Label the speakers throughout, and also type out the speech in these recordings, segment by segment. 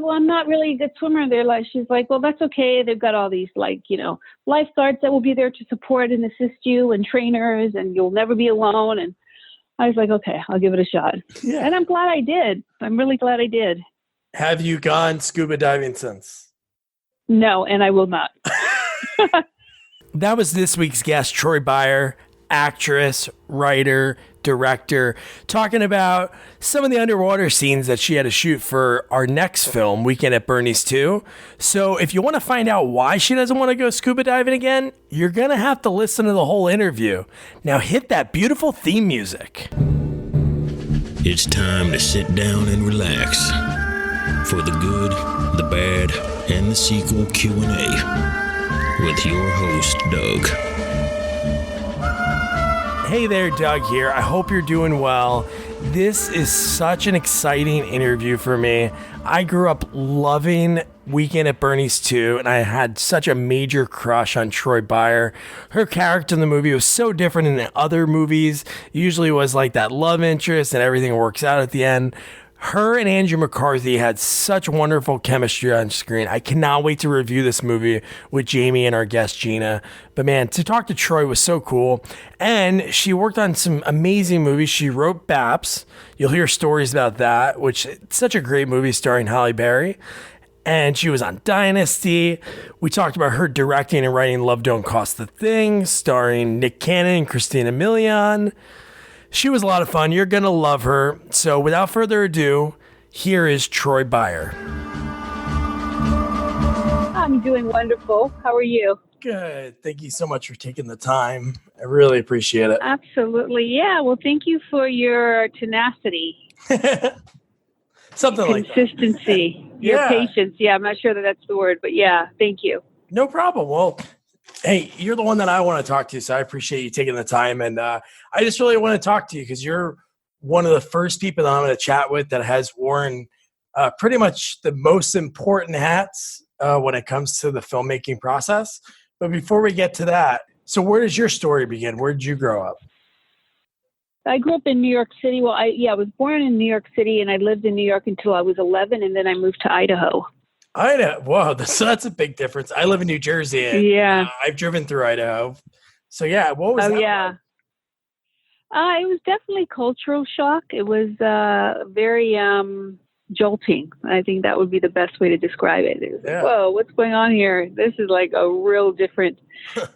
Speaker 1: well, I'm not really a good swimmer. She's like, well, that's okay. They've got all these lifeguards that will be there to support and assist you, and trainers, and you'll never be alone. And I was like, okay, I'll give it a shot. Yeah. And I'm glad I did. I'm really glad I did.
Speaker 2: Have you gone scuba diving since?
Speaker 1: No, and I will not.
Speaker 3: That was this week's guest, Troy Byer, actress, writer, director, talking about some of the underwater scenes that she had to shoot for our next film, Weekend at Bernie's 2. So if you want to find out why she doesn't want to go scuba diving again, you're going to have to listen to the whole interview. Now hit that beautiful theme music.
Speaker 4: It's time to sit down and relax for the good, the bad, and the sequel Q&A with your host, Doug.
Speaker 3: Hey there, Doug here. I hope you're doing well. This is such an exciting interview for me. I grew up loving Weekend at Bernie's 2, and I had such a major crush on Troy Byer. Her character in the movie was so different than the other movies. Usually was like that love interest and everything works out at the end. Her and Andrew McCarthy had such wonderful chemistry on screen. I cannot wait to review this movie with Jamie and our guest Gina. But man, to talk to Troy was so cool. And she worked on some amazing movies. She wrote BAPS. You'll hear stories about that, which is such a great movie starring Halle Berry. And she was on Dynasty. We talked about her directing and writing Love Don't Cost a Thing, starring Nick Cannon and Christina Milian. She was a lot of fun. You're going to love her. So without further ado, here is Troy Byer.
Speaker 1: I'm doing wonderful. How are you?
Speaker 2: Good. Thank you so much for taking the time. I really appreciate it.
Speaker 1: Absolutely. Yeah. Well, thank you for your tenacity.
Speaker 2: Something like that.
Speaker 1: Consistency. Your patience. Yeah, I'm not sure that that's the word, but yeah, thank you.
Speaker 2: No problem. Well, hey, you're the one that I want to talk to, so I appreciate you taking the time. And I just really want to talk to you because you're one of the first people that I'm going to chat with that has worn pretty much the most important hats when it comes to the filmmaking process. But before we get to that, so where does your story begin? Where did you grow up?
Speaker 1: I grew up in New York City. Well, I was born in New York City, and I lived in New York until I was 11, and then I moved to Idaho.
Speaker 2: Idaho. Whoa, so that's a big difference. I live in New Jersey, and I've driven through Idaho. So yeah, what was that?
Speaker 1: Yeah. It was definitely cultural shock. It was very jolting. I think that would be the best way to describe it. It was like, whoa, what's going on here? This is like a real different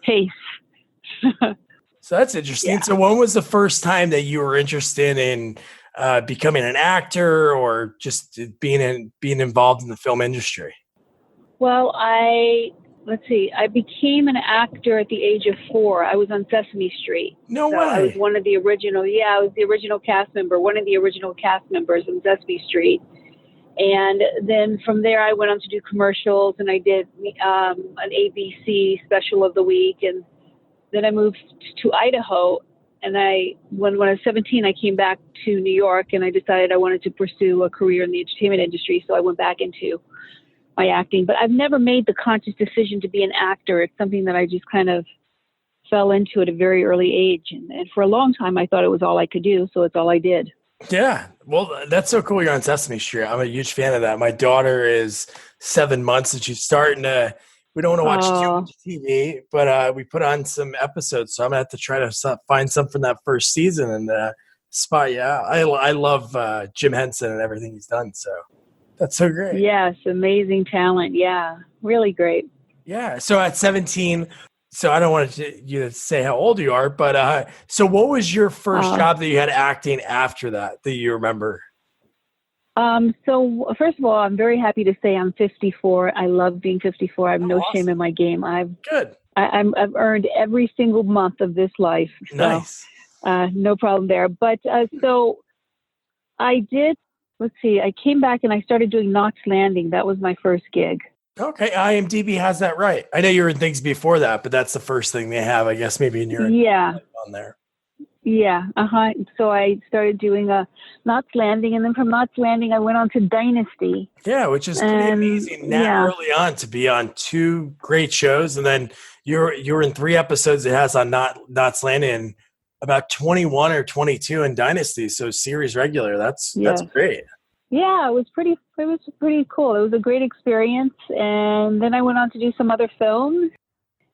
Speaker 1: pace.
Speaker 2: So that's interesting. Yeah. So when was the first time that you were interested in becoming an actor or just being involved in the film industry?
Speaker 1: Well, I became an actor at the age of 4. I was on Sesame Street.
Speaker 2: No way.
Speaker 1: I was one of the original. Yeah, I was the original cast member, one of the original cast members on Sesame Street. And then from there, I went on to do commercials, and I did an ABC special of the week. And then I moved to Idaho. And when I was 17, I came back to New York, and I decided I wanted to pursue a career in the entertainment industry. So I went back into my acting. But I've never made the conscious decision to be an actor. It's something that I just kind of fell into at a very early age. And for a long time, I thought it was all I could do. So it's all I did.
Speaker 2: Yeah. Well, that's so cool you're on Sesame Street. I'm a huge fan of that. My daughter is 7 months, and she's starting to – we don't want to watch too much TV, but we put on some episodes. So I'm going to have to try to find some from that first season and spot. Yeah, I love Jim Henson and everything he's done. So that's so great.
Speaker 1: Yes, amazing talent. Yeah, really great.
Speaker 2: Yeah. So at 17, so I don't want you to say how old you are, but so what was your first job that you had acting after that you remember?
Speaker 1: So first of all, I'm very happy to say I'm 54. I love being 54. I have no shame in my game. I've earned every single month of this life. So,
Speaker 2: nice.
Speaker 1: No problem there. But so I did. Let's see. I came back and I started doing Knots Landing. That was my first gig.
Speaker 2: Okay, IMDb has that right. I know you were in things before that, but that's the first thing they have, I guess, maybe in your on there.
Speaker 1: Yeah, So I started doing Knots Landing, and then from Knots Landing, I went on to Dynasty.
Speaker 2: Yeah, which is pretty amazing early on to be on 2 great shows, and then you're in 3 episodes it has on Knots Landing, and about 21 or 22 in Dynasty, so series regular. That's great.
Speaker 1: Yeah, it was pretty cool. It was a great experience. And then I went on to do some other films.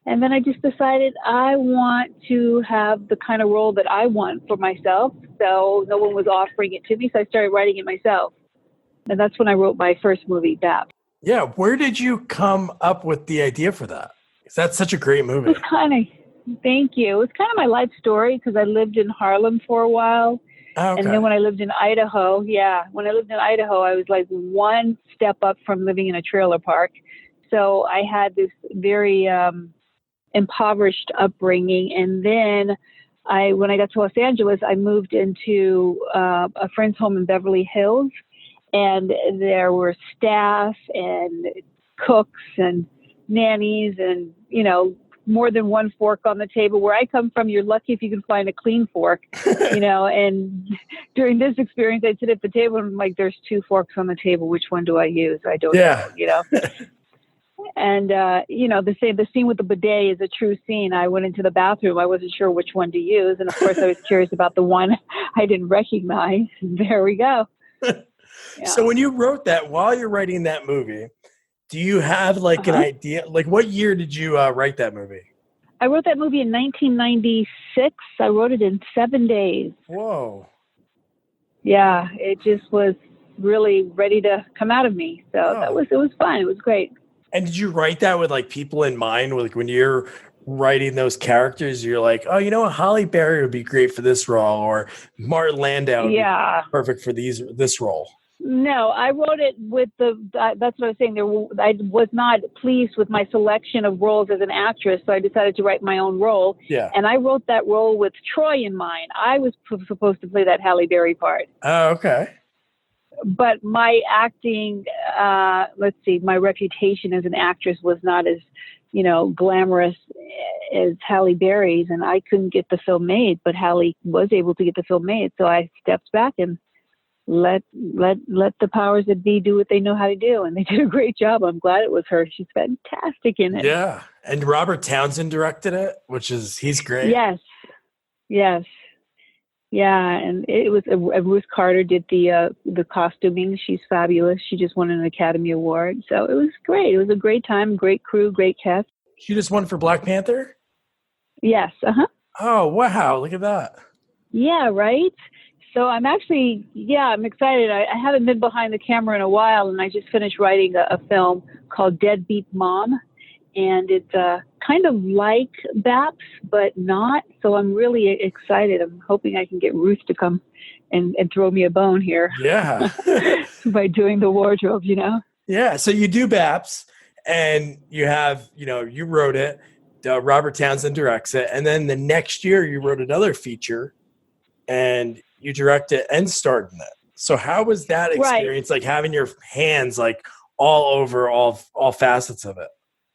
Speaker 1: And then I just decided I want to have the kind of role that I want for myself. So no one was offering it to me. So I started writing it myself. And that's when I wrote my first movie, BAPS.
Speaker 2: Yeah. Where did you come up with the idea for that? 'Cause that's such a great
Speaker 1: It
Speaker 2: movie.
Speaker 1: was thank you. It was kind of my life story because I lived in Harlem for a while.
Speaker 2: Oh, okay.
Speaker 1: And then when I lived in Idaho, I was like one step up from living in a trailer park. So I had this very impoverished upbringing. And then when I got to Los Angeles, I moved into a friend's home in Beverly Hills. And there were staff and cooks and nannies and, more than one fork on the table. Where I come from, you're lucky if you can find a clean fork, and during this experience, I'd sit at the table and I'm like, there's two forks on the table. Which one do I use? I don't know. And, the scene with the bidet is a true scene. I went into the bathroom. I wasn't sure which one to use. And of course I was curious about the one I didn't recognize. There we go. Yeah.
Speaker 2: So when you wrote that, while you're writing that movie, do you have an idea? Like, what year did you write that movie?
Speaker 1: I wrote that movie in 1996. I wrote it in 7 days.
Speaker 2: Whoa.
Speaker 1: Yeah, it just was really ready to come out of me. So it was fun. It was great.
Speaker 2: And did you write that with people in mind? Like when you're writing those characters, you're like, oh, Halle Berry would be great for this role, or Martin Landau would be perfect for this role.
Speaker 1: No, I wrote it with that's what I was saying. I was not pleased with my selection of roles as an actress, so I decided to write my own role.
Speaker 2: Yeah.
Speaker 1: And I wrote that role with Troy in mind. I was supposed to play that Halle Berry part.
Speaker 2: Oh, okay.
Speaker 1: But my acting, my reputation as an actress was not as, glamorous as Halle Berry's, and I couldn't get the film made, but Halle was able to get the film made. So I stepped back and let the powers that be do what they know how to do. And they did a great job. I'm glad it was her. She's fantastic in it.
Speaker 2: Yeah. And Robert Townsend directed it, he's great.
Speaker 1: Yes. Yeah. And it was Ruth Carter did the costuming. She's fabulous. She just won an Academy Award. So it was great. It was a great time, great crew, great cast.
Speaker 2: She just won for Black Panther?
Speaker 1: Yes. Uh-huh.
Speaker 2: Oh, wow. Look at that.
Speaker 1: Yeah, right? So I'm excited. I haven't been behind the camera in a while, and I just finished writing a film called Deadbeat Mom. And it's kind of like BAPS, but not. So I'm really excited. I'm hoping I can get Ruth to come and throw me a bone here.
Speaker 2: Yeah.
Speaker 1: By doing the wardrobe,
Speaker 2: Yeah. So you do BAPS, and you have, you wrote it. Robert Townsend directs it. And then the next year you wrote another feature, and you directed and starred in it. So how was that experience? Right. Like having your hands all over all facets of it.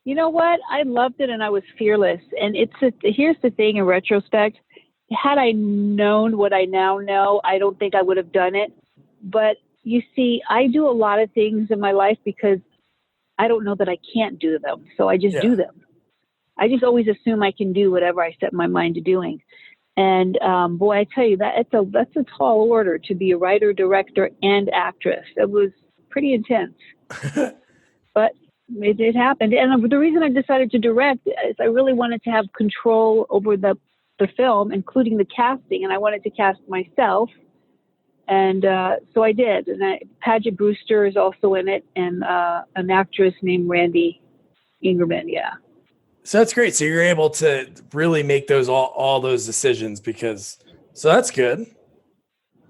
Speaker 1: You know what? I loved it, and I was fearless. And here's the thing in retrospect, had I known what I now know, I don't think I would have done it. But you see, I do a lot of things in my life because I don't know that I can't do them. So I just do them. I just always assume I can do whatever I set my mind to doing. And boy, I tell you, that's a tall order to be a writer, director, and actress. It was pretty intense. But it happened. And the reason I decided to direct is I really wanted to have control over the film, including the casting, and I wanted to cast myself. And so I did. And Paget Brewster is also in it, and an actress named Randy Ingerman. Yeah.
Speaker 2: So that's great. So you're able to really make those all those decisions so that's good.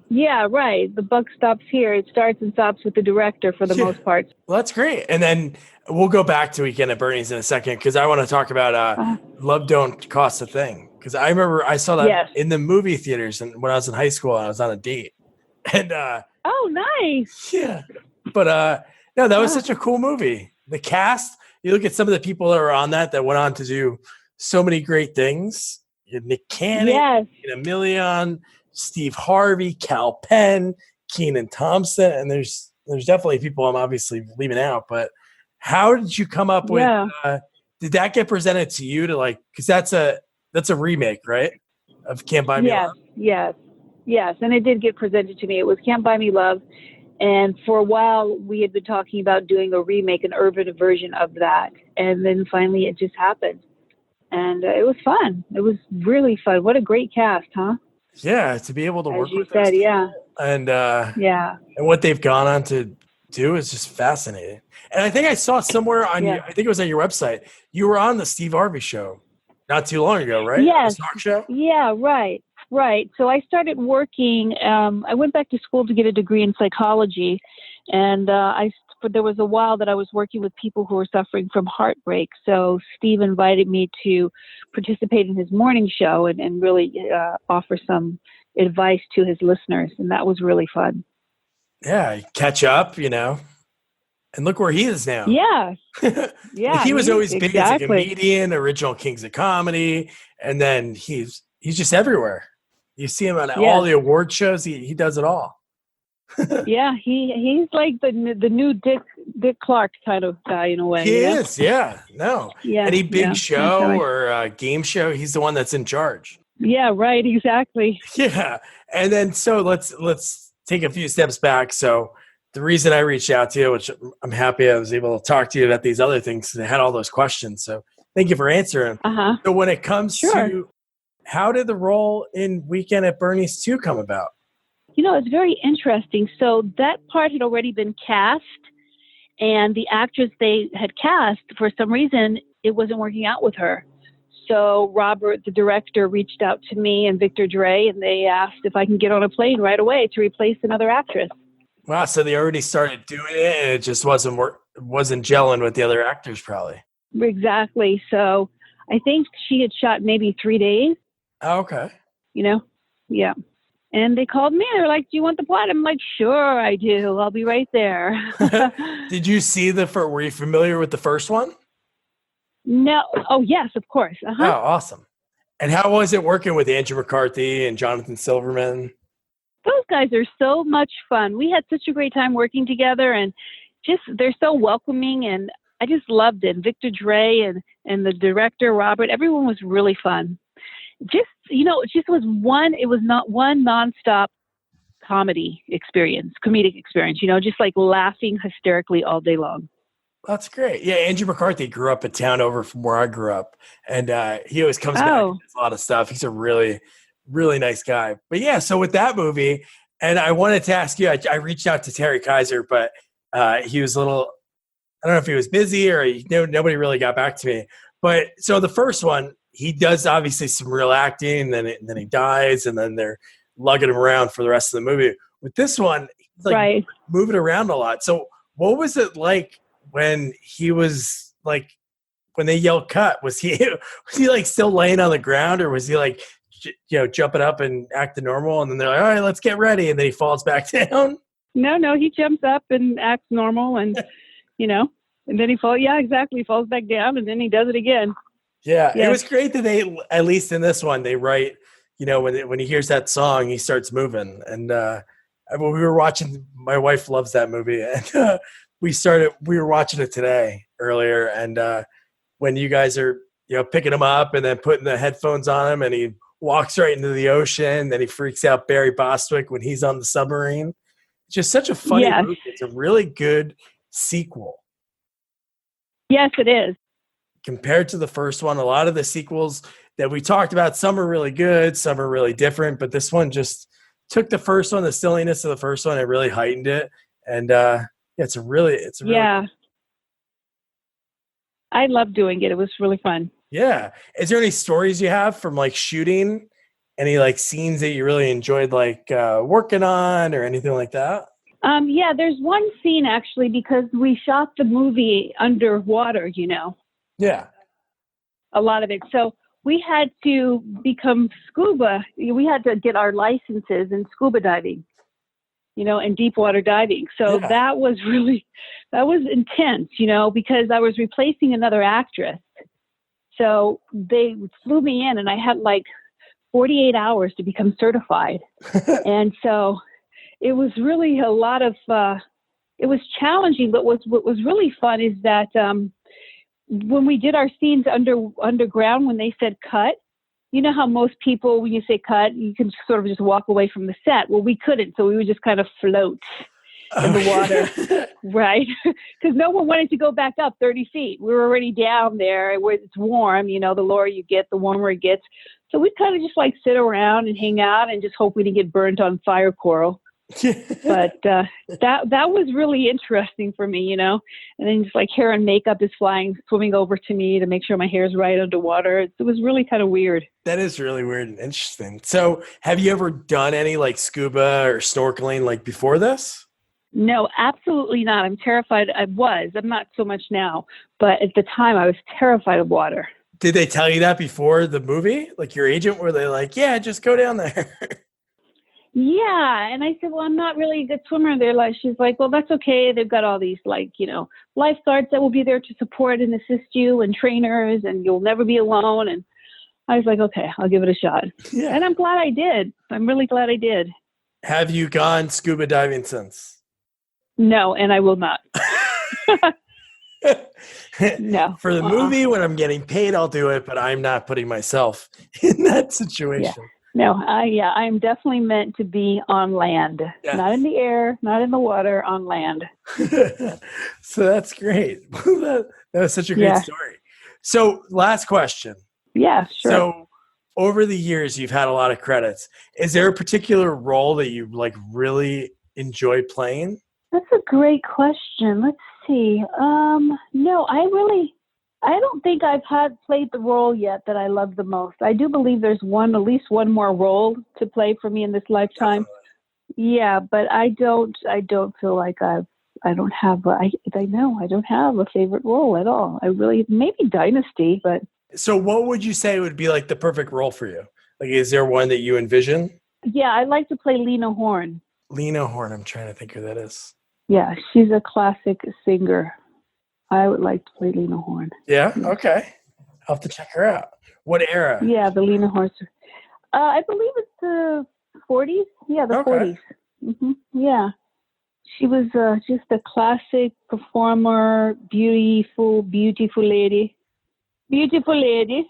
Speaker 1: Yeah, right. The buck stops here. It starts and stops with the director for the most part.
Speaker 2: Well, that's great. And then we'll go back to Weekend at Bernie's in a second, because I want to talk about Love Don't Cost a Thing. Because I remember I saw that in the movie theaters and when I was in high school and I was on a date. And
Speaker 1: oh, nice.
Speaker 2: Yeah. But no, that was such a cool movie. The cast, you look at some of the people that were on that went on to do so many great things. Nick Cannon, Emilion, Steve Harvey, Cal Penn, Kenan Thompson, and there's definitely people I'm obviously leaving out. But how did you come up with? Did that get presented to you because that's a remake, right? Of Can't Buy Me Love.
Speaker 1: Yes, and it did get presented to me. It was Can't Buy Me Love, And for a while, we had been talking about doing a remake, an urban version of that. And then finally it just happened. And it was fun. It was really fun. What a great cast, huh?
Speaker 2: Yeah, to be able to
Speaker 1: As
Speaker 2: work
Speaker 1: you
Speaker 2: with those
Speaker 1: said, yeah.
Speaker 2: people and
Speaker 1: Yeah.
Speaker 2: and what they've gone on to do is just fascinating. And I think I saw somewhere on
Speaker 1: Yeah.
Speaker 2: your, I think it was on your website, you were on the Steve Harvey show not too long ago, right?
Speaker 1: Yes.
Speaker 2: The talk show?
Speaker 1: Yeah, right. Right. So I started working, I went back to school to get a degree in psychology. And there was a while that I was working with people who were suffering from heartbreak. So Steve invited me to participate in his morning show and really offer some advice to his listeners. And that was really fun.
Speaker 2: Yeah, catch up, and look where he is now.
Speaker 1: Yeah. Yeah.
Speaker 2: He was always big as a
Speaker 1: exactly.
Speaker 2: comedian, original Kings of Comedy, and then he's just everywhere. You see him on all the award shows. He does it all.
Speaker 1: Yeah, he's like the new Dick Clark kind of guy in a way.
Speaker 2: He is, yeah. No.
Speaker 1: Yeah.
Speaker 2: Any big show
Speaker 1: definitely.
Speaker 2: or game show, he's the one that's in charge.
Speaker 1: Yeah, right, exactly.
Speaker 2: Yeah. And then so let's take a few steps back. So the reason I reached out to you, which I'm happy I was able to talk to you about these other things, because I had all those questions. So thank you for answering.
Speaker 1: Uh-huh.
Speaker 2: So when it comes
Speaker 1: Sure.
Speaker 2: to how did the role in Weekend at Bernie's 2 come about?
Speaker 1: It's very interesting. So that part had already been cast, and the actress they had cast, for some reason, it wasn't working out with her. So Robert, the director, reached out to me and Victor Dre, and they asked if I can get on a plane right away to replace another actress.
Speaker 2: Wow, so they already started doing it, and it just wasn't gelling with the other actors, probably.
Speaker 1: Exactly. So I think she had shot maybe 3 days.
Speaker 2: Oh, okay.
Speaker 1: Yeah. And they called me. They were like, "Do you want the plot?" I'm like, "Sure, I do. I'll be right there."
Speaker 2: Did you see were you familiar with the first one?
Speaker 1: No. Oh, yes, of course.
Speaker 2: Oh, awesome. And how was it working with Andrew McCarthy and Jonathan Silverman?
Speaker 1: Those guys are so much fun. We had such a great time working together, and they're so welcoming, and I just loved it. Victor Dre and the director, Robert, everyone was really fun. It was not one nonstop comedic experience, just like laughing hysterically all day long.
Speaker 2: That's great. Yeah, Andrew McCarthy grew up a town over from where I grew up, and he always comes back and does a lot of stuff. He's a really, really nice guy. But yeah, so with that movie, and I wanted to ask you, I reached out to Terry Kaiser, but he was I don't know if he was busy or nobody really got back to me. But so the first one, he does obviously some real acting, and then he dies, and then they're lugging him around for the rest of the movie. With this one, he's like moving around a lot. So what was it like when he was like, when they yelled cut? Was he like still laying on the ground, or was he like, jumping up and acting normal? And then they're like, "All right, let's get ready," and then he falls back down? No,
Speaker 1: he jumps up and acts normal, and and then he falls. Yeah, exactly. He falls back down, and then he does it again.
Speaker 2: Yeah, it was great that they, at least in this one, they write, when he hears that song, he starts moving. And when we were watching, my wife loves that movie, and we were watching it today earlier. And when you guys are, picking him up and then putting the headphones on him, and he walks right into the ocean, then he freaks out Barry Bostwick when he's on the submarine. It's just such a funny movie. It's a really good sequel.
Speaker 1: Yes, it is.
Speaker 2: Compared to the first one, a lot of the sequels that we talked about, some are really good, some are really different, but this one just took the first one, the silliness of the first one, and really heightened it. And it's really
Speaker 1: I love doing it. It was really fun.
Speaker 2: Yeah. Is there any stories you have from like shooting? Any like scenes that you really enjoyed like working on or anything like that?
Speaker 1: Yeah, there's one scene actually, because we shot the movie underwater,
Speaker 2: Yeah.
Speaker 1: A lot of it. So we had to become scuba. We had to get our licenses in scuba diving, and deep water diving. So that was intense, because I was replacing another actress. So they flew me in, and I had like 48 hours to become certified. And so it was really a lot of, it was challenging, but what was really fun is that when we did our scenes underground, when they said cut, you know how most people, when you say cut, you can sort of just walk away from the set. Well, we couldn't, so we would just kind of float. in the water. Right. Because no one wanted to go back up 30 feet. We were already down there where it's warm. The lower you get, the warmer it gets. So we kind of just like sit around and hang out and just hope we didn't get burnt on fire coral. But that was really interesting for me, And then just like hair and makeup is swimming over to me to make sure my hair's right underwater. It was really kind of weird.
Speaker 2: That is really weird and interesting. So have you ever done any like scuba or snorkeling like before this?
Speaker 1: No, absolutely not. I'm terrified. I'm not so much now, but at the time I was terrified of water.
Speaker 2: Did they tell you that before the movie? Like your agent, were they like, yeah, just go down there?
Speaker 1: Yeah. And I said, well, I'm not really a good swimmer. She's like, well, that's okay. They've got all these lifeguards that will be there to support and assist you and trainers, and you'll never be alone. And I was like, okay, I'll give it a shot. Yeah. And I'm glad I did. I'm really glad I did.
Speaker 2: Have you gone scuba diving since?
Speaker 1: No, and I will not. No.
Speaker 2: For the movie, when I'm getting paid, I'll do it, but I'm not putting myself in that situation.
Speaker 1: Yeah. No, I'm definitely meant to be on land, not in the air, not in the water, on land.
Speaker 2: So that's great. That was such a great story. So last question.
Speaker 1: Yeah, sure.
Speaker 2: So over the years, you've had a lot of credits. Is there a particular role that you like really enjoy playing?
Speaker 1: That's a great question. Let's see. No, I don't think I've played the role yet that I love the most. I do believe there's at least one more role to play for me in this lifetime. Definitely. Yeah, but I don't feel like I don't have a favorite role at all. Maybe Dynasty, but.
Speaker 2: So what would you say would be like the perfect role for you? Like, is there one that you envision?
Speaker 1: Yeah, I'd like to play Lena Horne.
Speaker 2: Lena Horne, I'm trying to think who that is.
Speaker 1: Yeah, she's a classic singer. I would like to play Lena Horne.
Speaker 2: Yeah? Okay. I'll have to check her out. What era?
Speaker 1: Yeah, the Lena Horne. I believe it's the 40s. Yeah, the 40s. Mm-hmm. Yeah. She was just a classic performer, beautiful lady. Beautiful lady.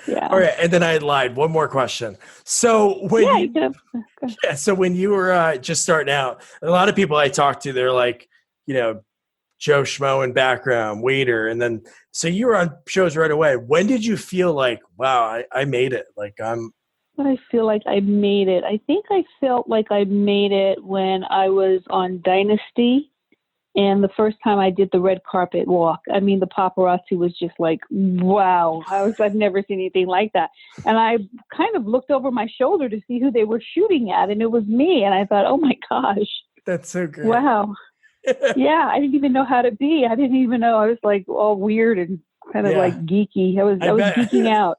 Speaker 1: Yeah.
Speaker 2: All right, and then I lied. One more question. So when when you were just starting out, a lot of people I talk to, they're like, Joe Schmo in background, waiter, and then so you were on shows right away. When did you feel like, wow, I made it? Like
Speaker 1: I feel like I made it. I think I felt like I made it when I was on Dynasty. And the first time I did the red carpet walk, I mean, the paparazzi was just like, wow. I've never seen anything like that. And I kind of looked over my shoulder to see who they were shooting at, and it was me. And I thought, oh my gosh.
Speaker 2: That's so great.
Speaker 1: Wow. Yeah, I didn't even know how to be. I didn't even know. I was like all weird and kind of like geeky. I was geeking out.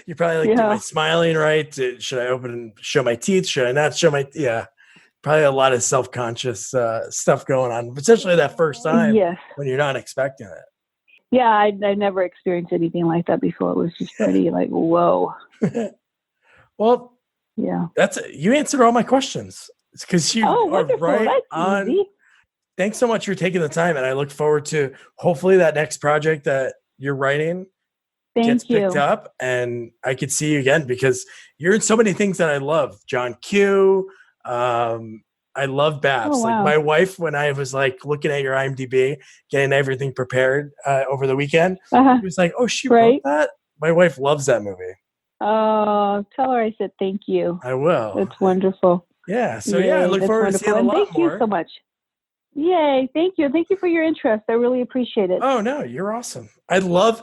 Speaker 2: You're probably like, am I smiling right? Should I open and show my teeth? Should I not show my probably a lot of self-conscious stuff going on, especially that first time when you're not expecting it.
Speaker 1: Yeah, I never experienced anything like that before. It was just pretty like, whoa.
Speaker 2: Well, yeah, you answered all my questions. It's because you are
Speaker 1: wonderful.
Speaker 2: right
Speaker 1: That's
Speaker 2: on.
Speaker 1: Easy.
Speaker 2: Thanks so much for taking the time, and I look forward to hopefully that next project that you're writing gets picked up, and I could see you again because you're in so many things that I love. John Q. I love BAPS.
Speaker 1: Oh, wow.
Speaker 2: Like my wife, when I was like looking at your IMDb, getting everything prepared over the weekend, she was like, "Oh, she wrote that." My wife loves that movie.
Speaker 1: Oh, tell her I said thank you.
Speaker 2: I will.
Speaker 1: It's wonderful.
Speaker 2: Yeah. So I look forward to seeing a lot more.
Speaker 1: Thank you so much. Yay! Thank you. Thank you for your interest. I really appreciate it.
Speaker 2: Oh no, you're awesome. I love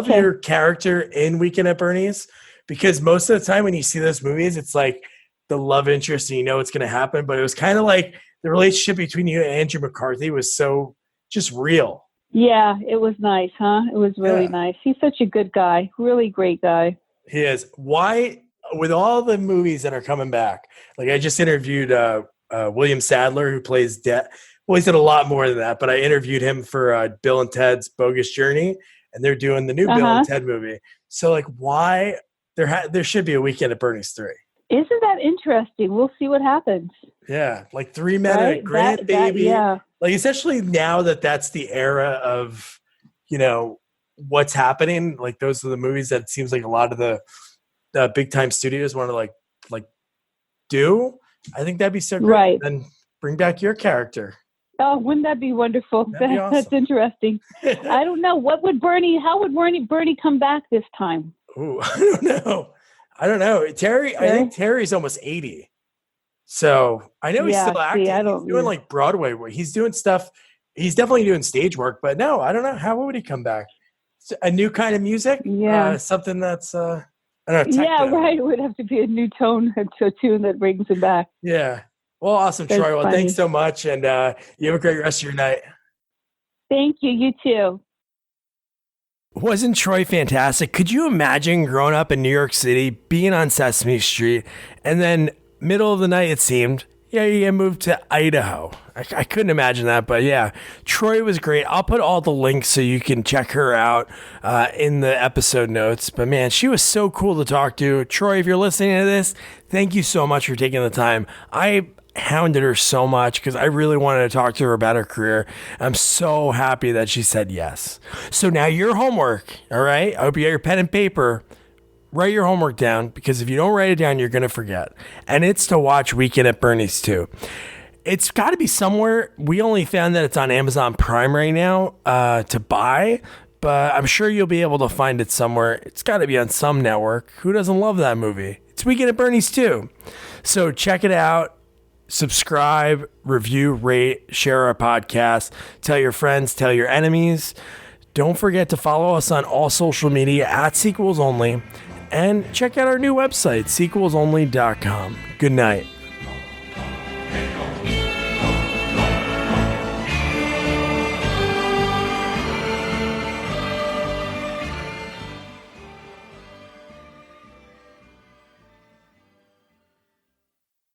Speaker 2: your character in Weekend at Bernie's because most of the time when you see those movies, it's like the love interest and it's going to happen. But it was kind of like the relationship between you and Andrew McCarthy was so just real.
Speaker 1: Yeah, it was nice, huh? It was really nice. He's such a good guy. Really great guy.
Speaker 2: He is. Why, with all the movies that are coming back, like I just interviewed William Sadler, who plays well, he's did a lot more than that, but I interviewed him for Bill and Ted's Bogus Journey, and they're doing the new Bill and Ted movie. So, like, why there should be a Weekend at Bernie's 3?
Speaker 1: Isn't that interesting? We'll see what happens.
Speaker 2: Yeah, like 3 men and a grandbaby. Like, essentially now that's the era of, what's happening. Like, those are the movies that it seems like a lot of the big time studios want to like do. I think that'd be so great.
Speaker 1: Right.
Speaker 2: And bring back your character.
Speaker 1: Oh, wouldn't that be wonderful?
Speaker 2: That'd be awesome.
Speaker 1: That's interesting. I don't know. How would Bernie come back this time?
Speaker 2: Ooh, I don't know. Terry, I think Terry's almost 80. So I know he's still acting. He's doing like Broadway work. He's doing stuff. He's definitely doing stage work, but no, I don't know. How would he come back? A new kind of music?
Speaker 1: Yeah.
Speaker 2: Something that's, I don't know.
Speaker 1: Yeah, right. It would have to be a new tone, a tune that brings him back.
Speaker 2: Yeah. Well, awesome,
Speaker 1: That's
Speaker 2: Troy. Well,
Speaker 1: funny.
Speaker 2: thanks so much. And you have a great rest of your night.
Speaker 1: Thank you. You too.
Speaker 3: Wasn't Troy fantastic? Could you imagine growing up in New York City, being on Sesame Street, and then middle of the night, it seemed, you get moved to Idaho. I couldn't imagine that, but yeah, Troy was great. I'll put all the links so you can check her out in the episode notes. But man, she was so cool to talk to. Troy, if you're listening to this, thank you so much for taking the time. I hounded her so much because I really wanted to talk to her about her career. I'm so happy that she said yes. So now your homework, all right? I hope you got your pen and paper. Write your homework down, because if you don't write it down, you're going to forget. And it's to watch Weekend at Bernie's 2. It's got to be somewhere. We only found that it's on Amazon Prime right now to buy, but I'm sure you'll be able to find it somewhere. It's got to be on some network. Who doesn't love that movie? It's Weekend at Bernie's 2. So check it out. Subscribe, review, rate, share our podcast. Tell your friends, tell your enemies. Don't forget to follow us on all social media at Sequels Only. And check out our new website, sequelsonly.com. Good night.